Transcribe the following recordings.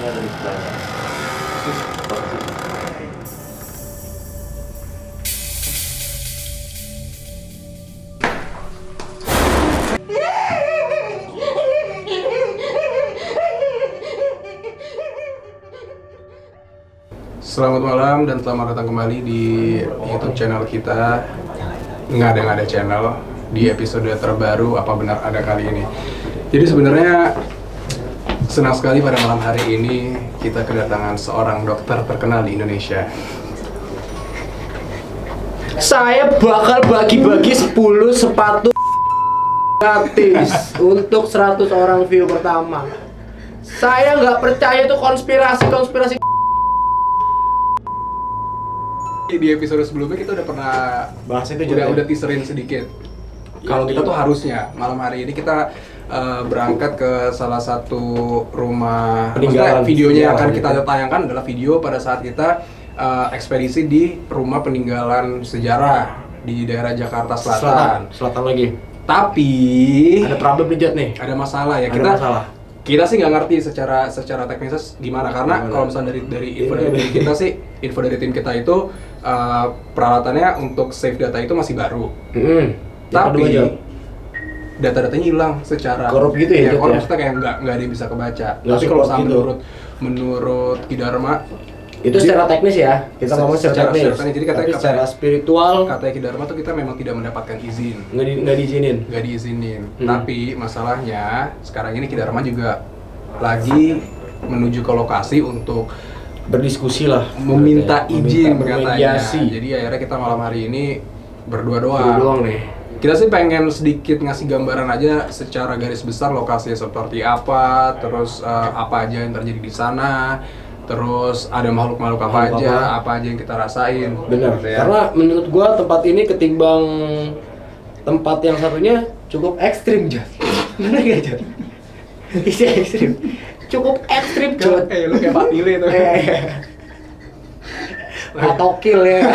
Ini ada di sebelah. Selamat malam dan selamat datang kembali di YouTube channel kita. Nggak ada channel di episode terbaru Apa Benar Ada kali ini. Jadi sebenarnya senang sekali pada malam hari ini kita kedatangan seorang dokter terkenal di Indonesia. Saya bakal bagi-bagi 10 sepatu gratis untuk 100 orang view pertama. Saya nggak percaya itu konspirasi. Di episode sebelumnya kita udah pernah Bahas itu udah teaserin sedikit. Kalau kita tuh harusnya malam hari ini kita berangkat ke salah satu rumah Peninggalan. maksudnya videonya yang akan Sejarah kita gitu. tayangkan adalah video pada saat kita ekspedisi di rumah peninggalan sejarah di daerah Jakarta Selatan. Selatan lagi. Tapi Ada problem nih Jod nih. ada masalah ya. Ada masalah. Kita sih nggak ngerti secara teknisnya gimana, karena kalau misalnya dari info dari tim kita sih, info dari tim kita itu peralatannya untuk save data itu masih baru. Tapi data-datanya hilang secara korup gitu ya, Jod, ya? maksudnya kayak nggak ada yang bisa kebaca. Nggak Tapi kalau support misalnya gitu. menurut Ki Dharma Itu secara teknis ya. Kita ngomong secara teknis. Jadi katanya Tapi secara spiritual katanya Ki Dharma tuh kita memang tidak mendapatkan izin. nggak diizinin. Nggak diizinin. Tapi masalahnya sekarang ini Ki Dharma juga lagi menuju ke lokasi untuk Berdiskusi lah. meminta izin katanya. bermediasi. Jadi akhirnya kita malam hari ini berdua Dulu doang. doang nih. Kita sih pengen sedikit ngasih gambaran aja secara garis besar lokasinya seperti apa, terus apa aja yang terjadi di sana, terus ada makhluk-makhluk apa aja yang kita rasain. Benar. Gitu ya. Karena menurut gua tempat ini ketimbang tempat yang satunya cukup ekstrim, Jod. Benar gak, Jod? Isi ekstrim. Cukup ekstrim, Jod. Lu kayak Pak Tile tuh. Atokil ya.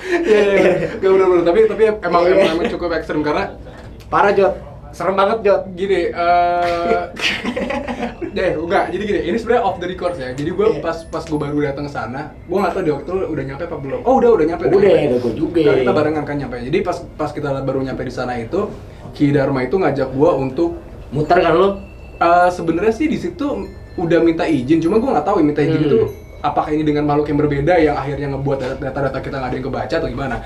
Iya. Gak bener-bener, tapi emang cukup ekstrim karena Parah, Jod. Serem banget, Jod. gini, enggak, jadi gini, ini sebenarnya off the record ya. Jadi gue pas gue baru datang ke sana, gue nggak tahu deh waktu itu udah nyampe apa belum. Oh udah nyampe. Udah gua juga. Karena kita barengan kan nyampe. Jadi pas kita baru nyampe di sana itu, Ki Dharma itu ngajak gue untuk Muter kan lo? sebenarnya sih di situ udah minta izin, cuma gue nggak tahu minta izin itu apakah ini dengan makhluk yang berbeda yang akhirnya ngebuat data-data kita nggak ada yang kebaca atau gimana.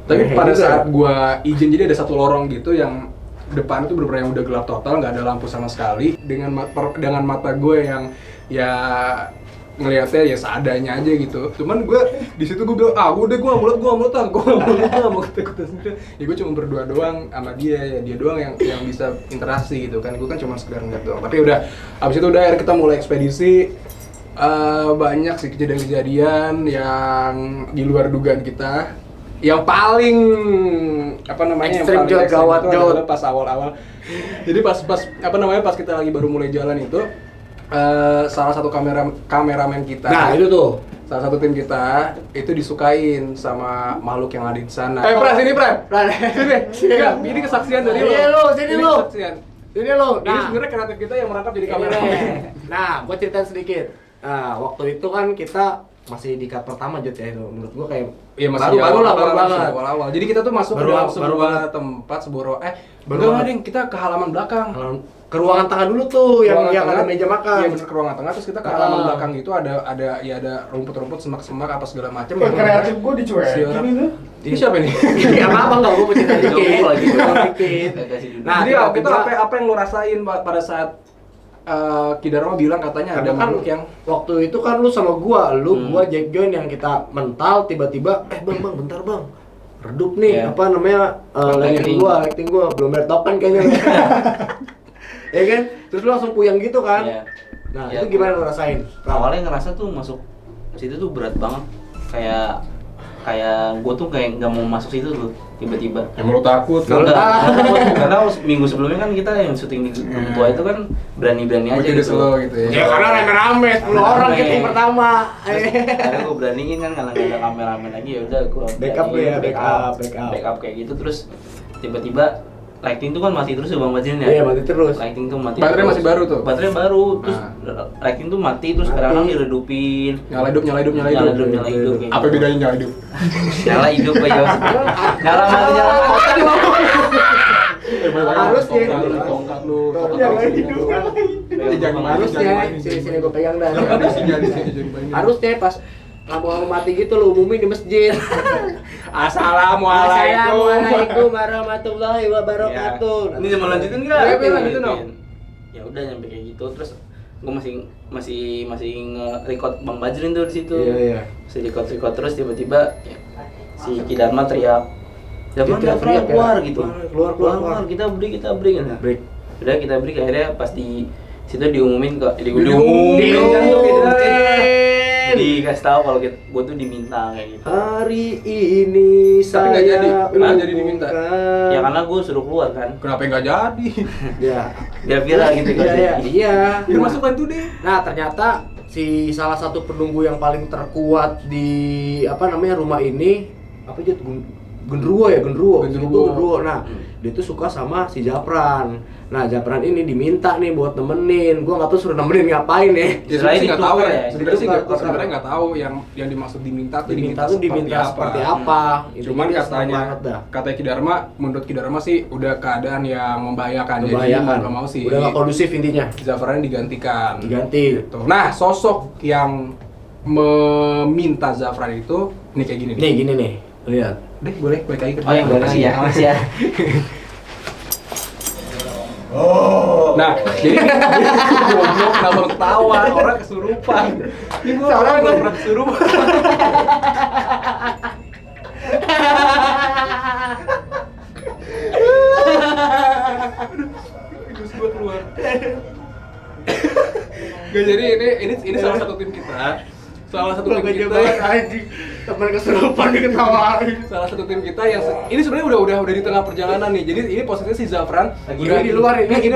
Tapi pada saat gue izin, jadi ada satu lorong gitu yang depan itu bener-bener yang udah gelap total, nggak ada lampu sama sekali. Dengan mata gue yang ya ngelihatnya ya seadanya aja gitu. Cuman gue di situ gue bilang, udah gue nggak mau ketakutan sendiri. Ya gue cuma berdua doang sama dia, ya dia doang yang bisa interaksi gitu kan. Gue kan cuma sekedar ngeliat doang. Tapi udah, abis itu udah akhirnya kita mulai ekspedisi. Banyak sih kejadian-kejadian yang di luar dugaan kita. Yang paling Ekstrim, Jod, gawat, itu Jod. adalah pas awal-awal. Jadi pas kita lagi baru mulai jalan itu, salah satu kameramen kita. Nah, itu tuh. Salah satu tim kita itu disukain sama makhluk yang ada di sana. Pras, sini Pras. Sini. Enggak, ini kesaksian dari lo. Iya, lo, sini Ini lo. kesaksian. Ini lo. Ini sebenarnya kreatif kita yang merangkap jadi kameramen. Nah, gua ceritain sedikit. Nah, waktu itu kan kita masih di cut pertama, Jod, ya itu. Menurut gua kayak Iya, masih baru banget. Awal-awal. Jadi kita tuh masuk ke Baru dalam banget. tempat, Baru enggak banget. ding, kita ke halaman belakang. Ke ruangan tengah dulu tuh Ruangan yang tengah, ada meja makan. Iya bener, ke ruangan tengah, terus kita ke halaman belakang gitu ada rumput-rumput, semak-semak apa segala macam. Kreatif gue dicuekin itu. Ini siapa nih? Iya, apa enggak gua mau cerita dikit. lagi. Dikit. Nah, Jadi tiba-tiba apa yang lo rasain pada saat Ki Dharma bilang katanya ada Karena kan makhluk yang waktu itu kan lu sama gua Jack Join yang kita mental tiba-tiba bang bentar bang redup nih Iya. apa namanya lighting gua belum bayar token kayaknya. Ya kan? Terus lu langsung puyeng gitu kan? Iya. Nah, Iya, itu gimana lu rasain? Awalnya ngerasa tuh masuk situ tuh berat banget, kayak gue tuh kayak nggak mau masuk situ tuh tiba-tiba. emang lo takut kan? Karena minggu sebelumnya kan kita yang syuting di Gua itu kan berani-berani aja Begitu gitu. slow gitu ya. Ya karena rame-rame 10 orang kita yang pertama. Karena gue beraniin kan karena nggak ada kameramen lagi, ya udah gue Backup lu ya, backup. backup kayak gitu. Terus tiba-tiba lighting tuh kan mati terus ya Bang Bajrin ya. Iya, mati terus. Lighting tuh mati. Baterai terus. masih baru tuh? Baterai baru, terus lighting tuh mati terus kadang-kadang diredupin. Nyala hidup. Nyala hidup kayak Apa gitu. bedanya nyala hidup? Nyala hidup aja. Nyala mati. Harusnya. Tongkat lu. Nyala hidup. Harusnya sini gue pegang dah. Harusnya pas lampu mati gitu lo umumin di masjid. Assalamualaikum warahmatullahi wabarakatuh. Ini mau lanjutin nggak? Iya, lanjutin dong. Ya udah nyampe kayak gitu terus gue masih nge-record Bang Bajrin tuh di situ. Iya. Masih record terus tiba-tiba ya, si Ki Dharma teriak. Dharma Dia teriak ya? keluar gitu. Keluar. Kita break kan. Break. Udah kita break akhirnya pas di situ diumumin kok. Dikasih tahu kalau gue tuh diminta kayak gitu. Hari ini Tapi nggak jadi. Kenapa jadi diminta? Ya karena gue suruh keluar kan. Kenapa nggak jadi? Ya. Biar viral gitu kan. Iya. Dia masukkan tuh deh. Nah, ternyata si salah satu penunggu yang paling terkuat di rumah ini Genderuwo. Nah, dia tuh suka sama si Japran. Nah, Japran ini diminta nih buat nemenin. Gua nggak tahu suruh nemenin ngapain ya. Ya sebenarnya sih nggak tahu ya. Ditukar. Sebenarnya nggak tahu yang dimaksud diminta Diminta seperti apa. Cuman Intinya seneng katanya banget dah. kata Ki Dharma, menurut Ki Dharma sih udah keadaan yang membahayakan. Jadi nggak mau sih. Udah nggak kondusif intinya. Zafran digantikan. Diganti. Gitu. Nah, sosok yang meminta Zafran itu ini kayak gini. Nih gini nih, lihat. Deh, boleh balik lagi ke Oh yang makasih ya. Nah, jadi goblok kenapa ketawa, orang kesurupan. Ini gua orang nggak pernah kesurupan. Terus gua keluar. Gak, jadi ini salah satu tim kita. Salah satu tim kita anjing. Temen kesurupan diketawain. salah satu tim kita yang ini sebenarnya udah di tengah perjalanan nih. Jadi ini posisinya si Zafran Ini di luar, ini lagi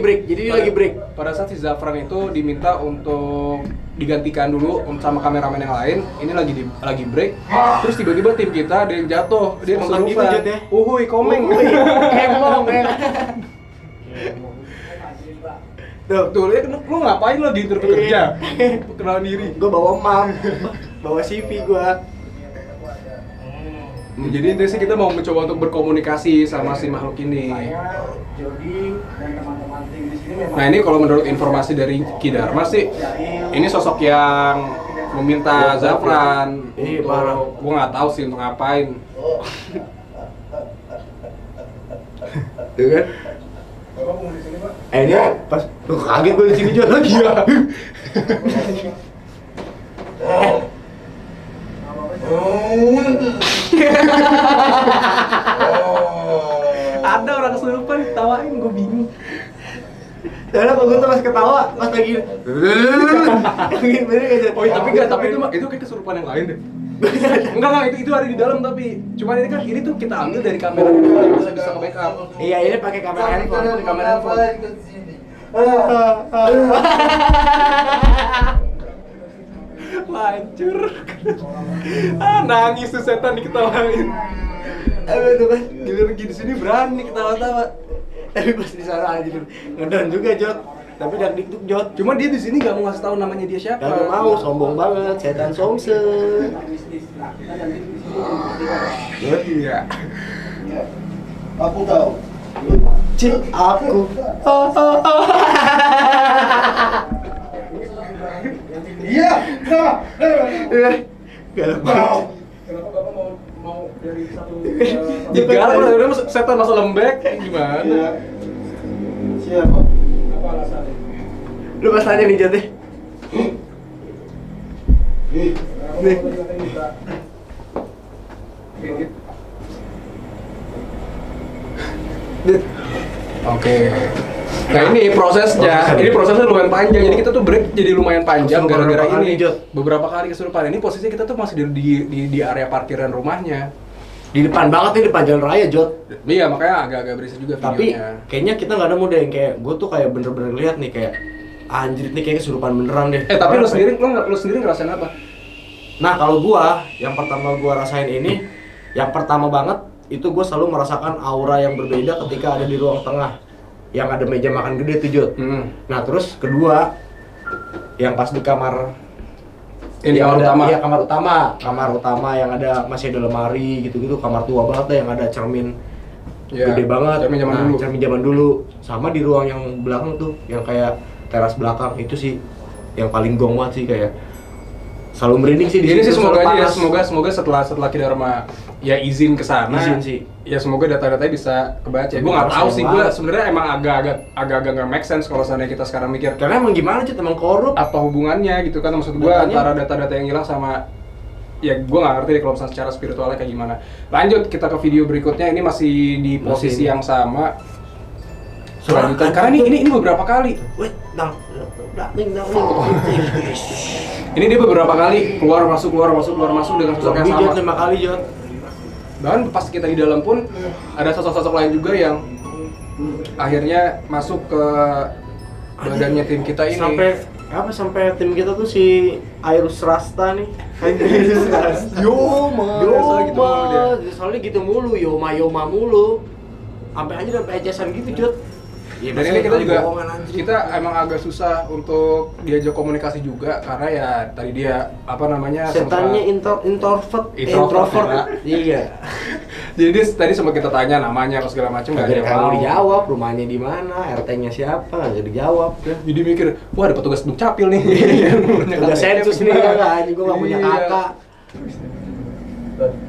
break. Jadi ini lagi break. Pada saat si Zafran itu diminta untuk digantikan dulu sama kameramen yang lain, ini lagi break. Terus tiba-tiba tim kita ada yang jatuh, dia Spontan gitu, kesurupan. Jat, ya? Uhuy, komeng. Emong ya. Tuh, lu ngapain lo di interview kerja? Kenalan diri. Gue bawa bawa CV gue. Jadi intinya sih kita mau mencoba untuk berkomunikasi sama si makhluk ini. Nah, ini kalau menurut informasi dari Ki Dharma sih, ini sosok yang meminta Zafran. Iya, parah. Gue nggak tahu sih untuk ngapain. Tuh kan? Ini pas lu kaget gue di sini juga lagi ya. Ada orang kesurupan ditawain, gue bingung. Karena gue tuh pas ketawa, pas lagi Oh, tapi itu kayak kesurupan yang lain deh. Enggak, itu ada di dalam tapi cuman ini tuh kita ambil dari kamera yang bisa ke backup. Iya, ini pakai kamera handphone. Pakai kamera handphone. Hancur. Nangis tuh setan diketawain. Tuh kan. Giliran lagi di sini berani ketawa-tawa. Tapi pas di sana aja ngedon juga Jot. Tapi dak dikduk Jot. Cuma dia di sini nggak mau ngasih tahu namanya dia siapa. Gak mau, sombong banget, setan somse. Iya. Aku tahu. Cik aku. Iya. Nah. Gak ada Wow. Kenapa Bapak mau dari satu Digarap, setan masuk lembek gimana? Siapa? Apa alasannya? Lu pas tanya nih Jot deh. Nih. Oke. Nah ini prosesnya lumayan panjang. Jadi kita tuh break jadi lumayan panjang gara-gara ini. Beberapa kali kesurupan. Ini posisinya kita tuh masih di area parkiran rumahnya. Di depan banget nih, depan jalan raya Jot. Iya, makanya agak-agak berisik juga Tapi videonya. kayaknya kita nggak ada mode yang kayak gue tuh kayak bener-bener lihat nih kayak anjir nih kayak kesurupan beneran deh. Tapi lu sendiri ngerasain apa? Nah kalau gua yang pertama gua rasain ini, yang pertama banget itu gue selalu merasakan aura yang berbeda ketika ada di ruang tengah yang ada meja makan gede tuh Jod. Nah terus kedua yang pas di kamar Ini yang kamar ada, utama. iya kamar utama yang ada masih ada lemari gitu-gitu, kamar tua banget deh, yang ada cermin gede banget, cermin zaman dulu. cermin zaman dulu. Sama di ruang yang belakang tuh yang kayak teras belakang itu sih yang paling gong banget sih, kayak selalu merinding sih di Ini situ, sih semoga selalu aja ya, panas. semoga setelah Ki Dharma ya izin ke sana. Izin sih. Ya semoga data-datanya bisa kebaca. Tapi Gue nggak tahu sayang sih, gue banget. sebenarnya emang agak nggak make sense kalau seandainya kita sekarang mikir Karena emang gimana sih, emang korup. apa hubungannya gitu kan, maksud gue Datanya- antara data-data yang hilang sama ya gue nggak ngerti deh kalau misalnya secara spiritualnya kayak gimana. Lanjut kita ke video berikutnya, ini masih di posisi ini. yang sama. Soalnya Selanjutnya, kan karena itu- ini beberapa kali. Wait, dang. Ini dia beberapa kali keluar masuk dengan sosok yang sama. 5 kali Jod. Bahkan pas kita di dalam pun ada sosok-sosok lain juga yang akhirnya masuk ke badannya tim kita ini. Sampai tim kita tuh si Airus Rasta nih. Airus Rasta. Yoma, biasa gitu mulu dia. Soalnya gitu mulu, Yoma mulu. Sampai aja sampai ecesan gitu, Jod. Ya, Dan ini kita juga, kita kita emang agak susah untuk diajak komunikasi juga karena ya tadi dia apa namanya setannya introvert. ya. Iya. Jadi dia tadi sempat kita tanya namanya atau segala macam nggak ada yang Kamu mau. dijawab, rumahnya di mana, RT-nya siapa, nggak dijawab. Jadi mikir, wah ada petugas dukcapil nih. Udah sensus nih kan, anjing gua nggak punya Iya. kakak.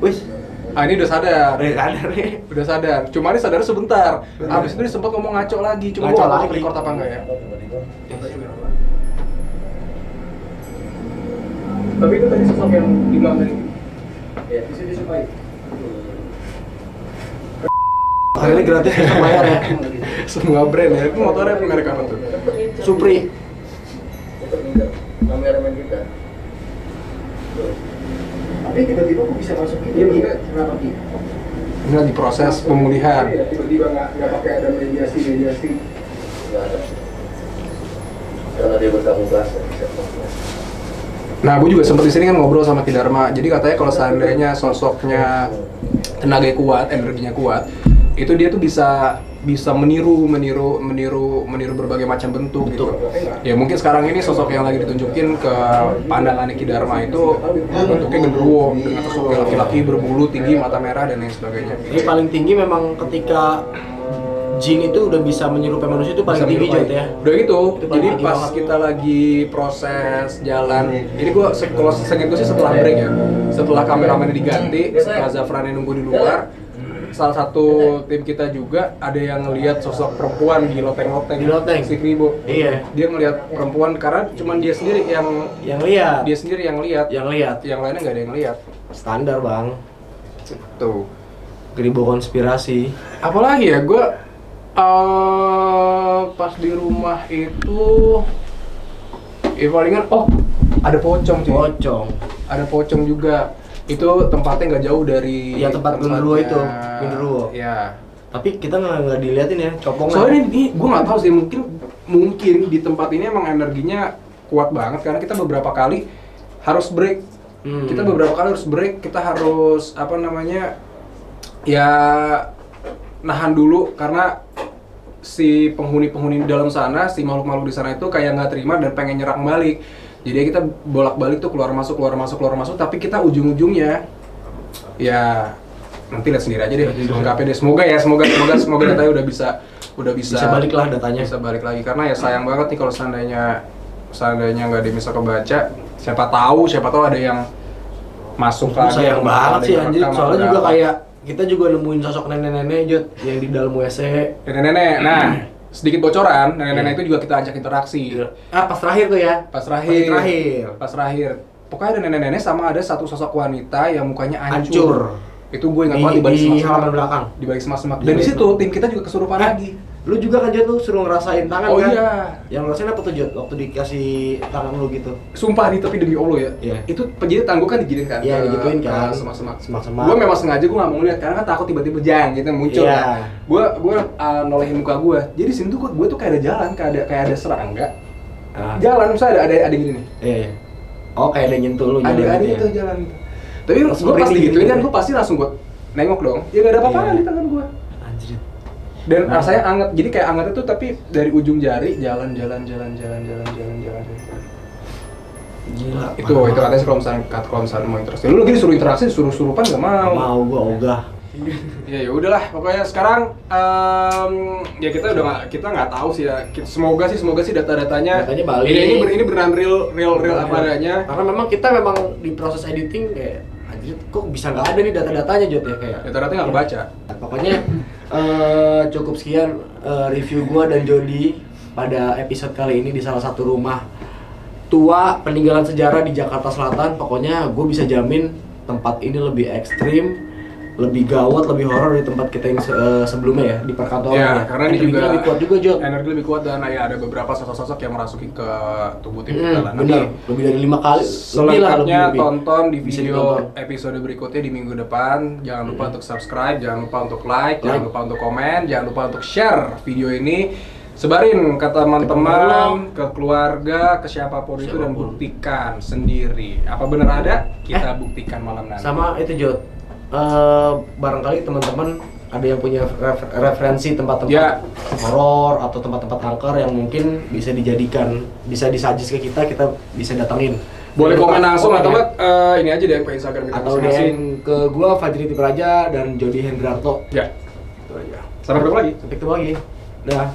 Wis, Ini udah sadar. sadar ya. Udah sadar. Cuma dia sadar sebentar. Abis itu dia sempat ngomong ngaco lagi. Cuma Ngaco gua nggak tahu lagi. record apa enggak ya. Tapi itu tadi sosok yang dibilang tadi. Ya, bisa disukai. Hari ini gratis kita bayar ya. Semua brand ya. Itu motornya merek apa tuh? Supri. Kameramen kita. Tapi tiba-tiba kok bisa masuk gitu? Iya, kenapa Ki? Ini lagi proses pemulihan. Iya, tiba-tiba nggak pakai ada mediasi. Nggak ada. Karena dia bertanggung jawab. Nah, gue juga sempat di sini kan ngobrol sama Ki Dharma. Jadi katanya kalau seandainya sosoknya tenaga kuat, energinya kuat, itu dia tuh bisa meniru berbagai macam bentuk gitu. Ya mungkin sekarang ini sosok yang lagi ditunjukin ke pandangan Ki Dharma itu bentuknya genderuwo dengan sosok laki-laki berbulu tinggi, mata merah dan lain sebagainya. Ini paling tinggi memang ketika jin itu udah bisa menyerupai manusia itu paling Bisa tinggi menyerupai. Jod ya. Udah gitu. Itu paling Jadi tinggi pas banget. kita lagi proses jalan, ini gua kalau segitu sih setelah break ya. Setelah kameramennya diganti, setelah Zafran nunggu di luar, salah satu tim kita juga ada yang ngelihat sosok perempuan di loteng-loteng. Di loteng? Si Kribo. Iya. Dia ngelihat perempuan karena cuman dia sendiri yang Yang lihat. Yang lainnya nggak ada yang lihat. Standar bang. Tuh. Geribo konspirasi. Apalagi ya, gue pas di rumah itu palingan ada pocong cuy. Pocong. Ada pocong juga. Itu tempatnya nggak jauh dari Iya, tempat genderuwo itu, genderuwo. Iya. Tapi kita nggak diliatin ya, copongnya. Soalnya ini gue nggak tahu sih, mungkin di tempat ini emang energinya kuat banget karena kita beberapa kali harus break. Kita beberapa kali harus break, kita harus apa namanya ya nahan dulu karena si penghuni-penghuni di dalam sana, si makhluk-makhluk di sana itu kayak nggak terima dan pengen nyerang balik. Jadi kita bolak-balik tuh keluar masuk, tapi kita ujung-ujungnya ya nanti lihat sendiri aja deh, lengkapnya deh. Semoga datanya udah bisa bisa balik lah datanya. bisa balik lagi karena ya sayang banget nih kalau seandainya nggak ada yang bisa kebaca. Siapa tahu ada yang masuk lagi. Sayang yang banget sih direkam anjir. atau Soalnya juga apa. kayak kita juga nemuin sosok nenek-nenek Jod yang di dalam WC. Nenek-nenek. Nah, sedikit bocoran, nenek-nenek itu juga kita ajak interaksi. Pas terakhir tuh ya. Pas terakhir. Pas Pokoknya ada nenek-nenek sama ada satu sosok wanita yang mukanya hancur. Itu gue ingat banget di balik Di semak-semak. halaman belakang. Di balik semak-semak. Dan di situ tim kita juga kesurupan lagi. Lu juga kan Jod tuh suruh ngerasain tangan Oh kan? iya. Yang ngerasain apa tuh Jod? Waktu dikasih tangan lu gitu. Sumpah di tepi demi Allah ya. Iya. Itu penjahit tangguh kan diginiin kan. Iya, digituin kan. Semak-semak. Semak-semak. Gue memang sengaja gue nggak mau ngeliat karena kan takut tiba-tiba jang gitu muncul. Iya. Kan. Gue nolehin muka gue. Jadi sini tuh gue tuh kayak ada jalan, kayak ada serangga. Jalan misalnya ada gini nih. Iya. Oh kayak ada nyentuh lu Ada gitu ya. itu jalan gitu. Tapi Langsung gue pasti merinding gituin gitu kan ya? gue pasti langsung gue nengok dong. Ya nggak ada apa-apa Iya. di tangan gue. Anjir. Dan rasanya anget. Jadi kayak angetnya tuh tapi dari ujung jari jalan. Gila. Itu katanya sih kalau misalnya mau interaksi. Lu lagi disuruh interaksi, disuruh-surupan nggak mau. Mau gua ogah. Ya udahlah, pokoknya sekarang ya kita nggak tahu sih ya. Semoga sih data-datanya balik. ini beneran real apa adanya. Karena memang kita di proses editing kayak anjir kok bisa nggak ada nih data-datanya Jod ya kayak. Data-datanya nggak kebaca. Pokoknya cukup sekian review gua dan Jody pada episode kali ini di salah satu rumah tua peninggalan sejarah di Jakarta Selatan. Pokoknya gue bisa jamin tempat ini lebih ekstrim, lebih gawat, lebih horor dari tempat kita yang sebelumnya ya di perkantoran. Ya, karena ini juga lebih kuat juga Jod. Energi lebih kuat dan ya ada beberapa sosok-sosok yang merasuki ke tubuh tim kita lah. Bener, lebih dari 5 kali. Selengkapnya lebih. tonton di Bisa video ditonton. episode berikutnya di minggu depan. Jangan lupa untuk subscribe, jangan lupa untuk like, jangan lupa untuk komen, jangan lupa untuk share video ini. Sebarin ke teman-teman, ke keluarga, ke siapapun itu dan buktikan sendiri. Apa benar ada? Kita buktikan malam nanti. Sama itu Jod. Barangkali teman-teman ada yang punya referensi tempat-tempat Ya. horor atau tempat-tempat angker yang mungkin bisa bisa disajis ke kita bisa datangin. Boleh komen langsung atau ya. enggak ini aja DM ke Instagram kita Atau masing-masing. DM ke gua Fajri Tipraja dan Jody Hendrarto. Ya. Itu aja. Sampai ketemu lagi. Sampai ketemu lagi. Dah.